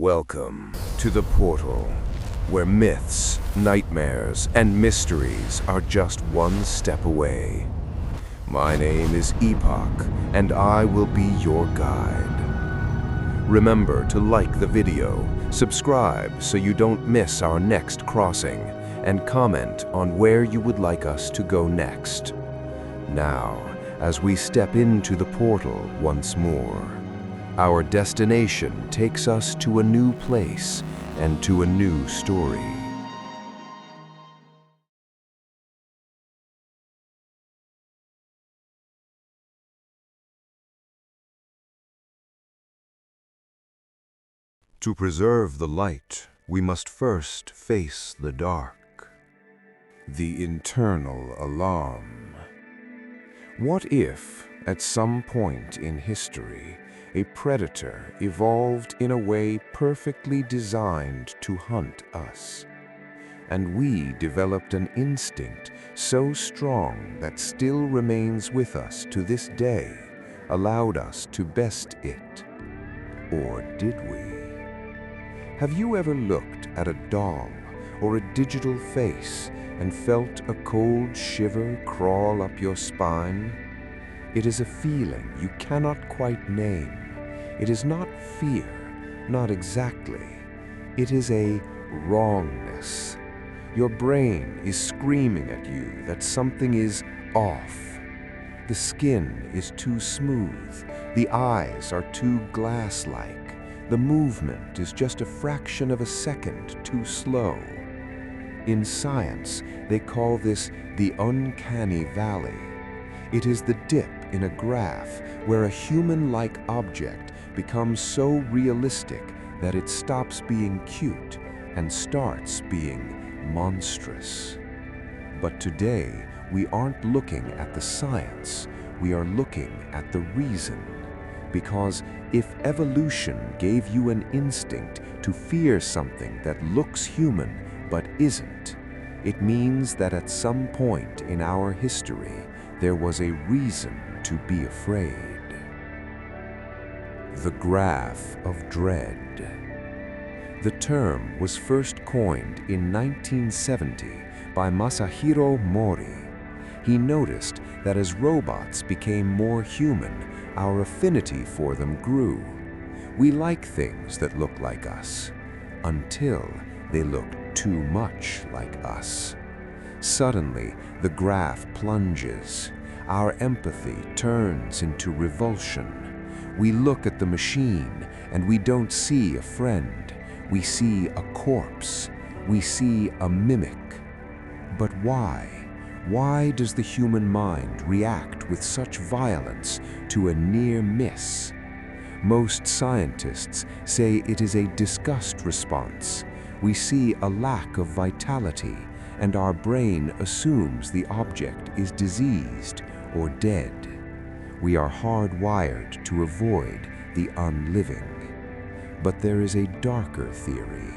Welcome to the portal, where myths, nightmares, and mysteries are just one step away. My name is Epoch, and I will be your guide. Remember to like the video, subscribe so you don't miss our next crossing, and comment on where you would like us to go next. Now, as we step into the portal once more, our destination takes us to a new place and to a new story. To preserve the light, we must first face the dark. The internal alarm. What if, at some point in history, a predator evolved in a way perfectly designed to hunt us, and we developed an instinct so strong that still remains with us to this day, allowed us to best it? Or did we? Have you ever looked at a doll or a digital face and felt a cold shiver crawl up your spine? It is a feeling you cannot quite name. It is not fear, not exactly. It is a wrongness. Your brain is screaming at you that something is off. The skin is too smooth. The eyes are too glass-like. The movement is just a fraction of a second too slow. In science, they call this the Uncanny Valley. It is the dip in a graph where a human-like object becomes so realistic that it stops being cute and starts being monstrous. But today, we aren't looking at the science, we are looking at the reason. Because if evolution gave you an instinct to fear something that looks human but isn't, it means that at some point in our history, there was a reason to be afraid. The graph of dread. The term was first coined in 1970 by Masahiro Mori. He noticed that as robots became more human, our affinity for them grew. We like things that look like us, until they look too much like us. Suddenly, the graph plunges. Our empathy turns into revulsion. We look at the machine and we don't see a friend. We see a corpse. We see a mimic. But why? Why does the human mind react with such violence to a near miss? Most scientists say it is a disgust response. We see a lack of vitality, and our brain assumes the object is diseased or dead. We are hardwired to avoid the unliving. But there is a darker theory,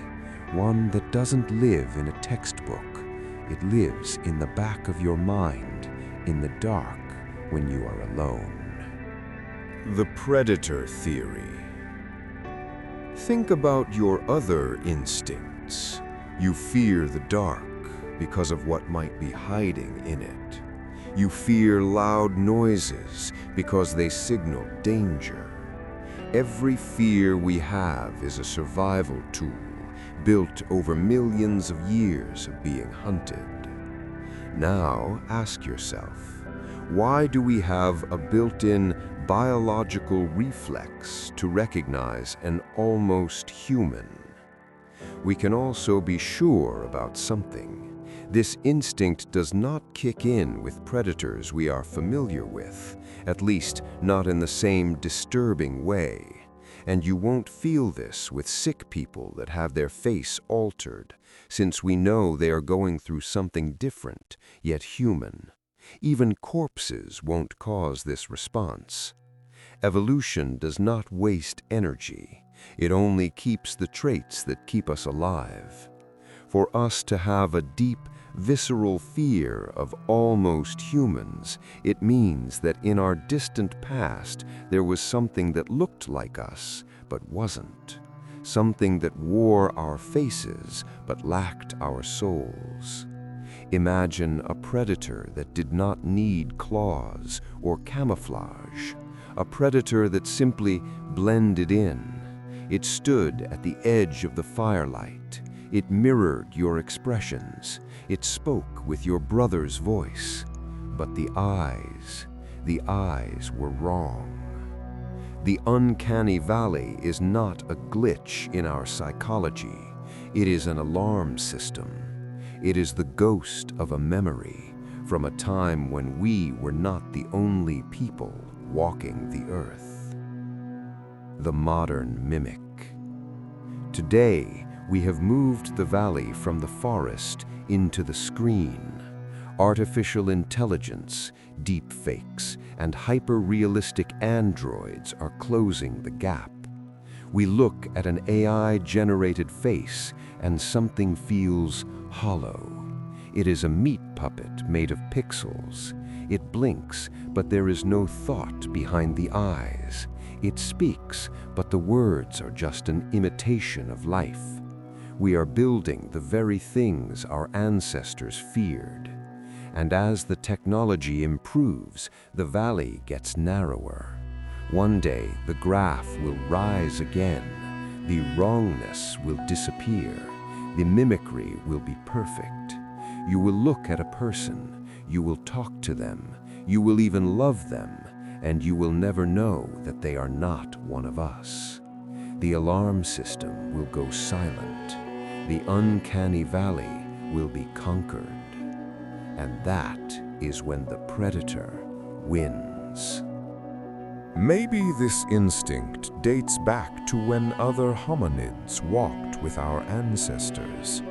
one that doesn't live in a textbook. It lives in the back of your mind, in the dark, when you are alone. The predator theory. Think about your other instincts. You fear the dark because of what might be hiding in it. You fear loud noises because they signal danger. Every fear we have is a survival tool built over millions of years of being hunted. Now ask yourself, why do we have a built-in biological reflex to recognize an almost human? We can also be sure about something. This instinct does not kick in with predators we are familiar with, at least not in the same disturbing way. And you won't feel this with sick people that have their face altered, since we know they are going through something different, yet human. Even corpses won't cause this response. Evolution does not waste energy. It only keeps the traits that keep us alive. For us to have a deep, visceral fear of almost humans, it means that in our distant past there was something that looked like us, but wasn't. something that wore our faces but lacked our souls. Imagine a predator that did not need claws or camouflage, a predator that simply blended in. It stood at the edge of the firelight. It mirrored your expressions. It spoke with your brother's voice. But the eyes were wrong. The uncanny valley is not a glitch in our psychology. It is an alarm system. It is the ghost of a memory from a time when we were not the only people walking the earth. The modern mimic. Today, we have moved the valley from the forest into the screen. Artificial intelligence, deepfakes, and hyper-realistic androids are closing the gap. We look at an AI-generated face and something feels hollow. It is a meat puppet made of pixels. It blinks, but there is no thought behind the eyes. It speaks, but the words are just an imitation of life. We are building the very things our ancestors feared. And as the technology improves, the valley gets narrower. One day, the graph will rise again. The wrongness will disappear. The mimicry will be perfect. You will look at a person. You will talk to them. You will even love them. And you will never know that they are not one of us. The alarm system will go silent. The uncanny valley will be conquered. And that is when the predator wins. Maybe this instinct dates back to when other hominids walked with our ancestors,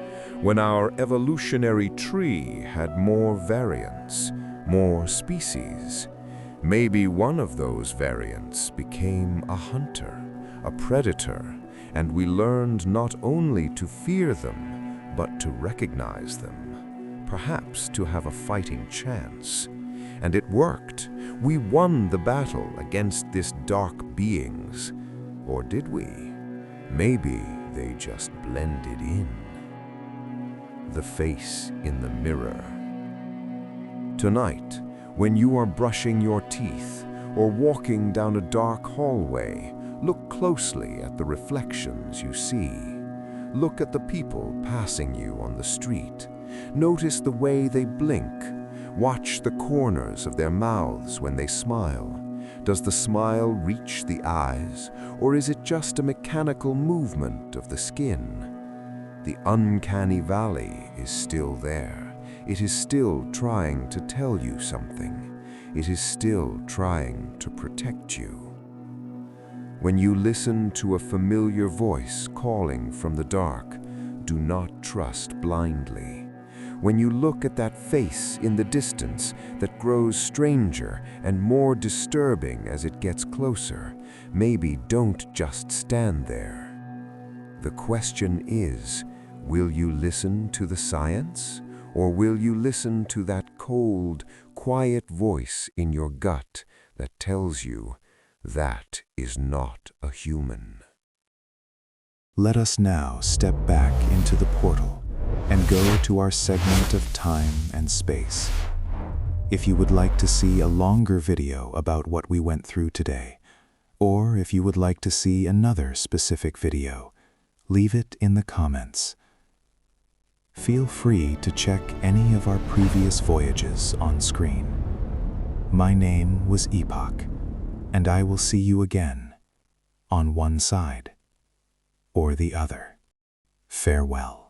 when our evolutionary tree had more variants, more species. Maybe one of those variants became a hunter, a predator, and we learned not only to fear them, but to recognize them. Perhaps to have a fighting chance. And it worked. We won the battle against this dark beings. Or did we? Maybe they just blended in. The face in the mirror. Tonight, when you are brushing your teeth or walking down a dark hallway, look closely at the reflections you see. Look at the people passing you on the street. Notice the way they blink. Watch the corners of their mouths when they smile. Does the smile reach the eyes, or is it just a mechanical movement of the skin? The uncanny valley is still there. It is still trying to tell you something. It is still trying to protect you. When you listen to a familiar voice calling from the dark, do not trust blindly. When you look at that face in the distance that grows stranger and more disturbing as it gets closer, maybe don't just stand there. The question is, will you listen to the science, or will you listen to that cold, quiet voice in your gut that tells you that is not a human? Let us now step back into the portal and go to our segment of time and space. If you would like to see a longer video about what we went through today, or if you would like to see another specific video, leave it in the comments. Feel free to check any of our previous voyages on screen. My name was Epoch, and I will see you again on one side or the other. Farewell.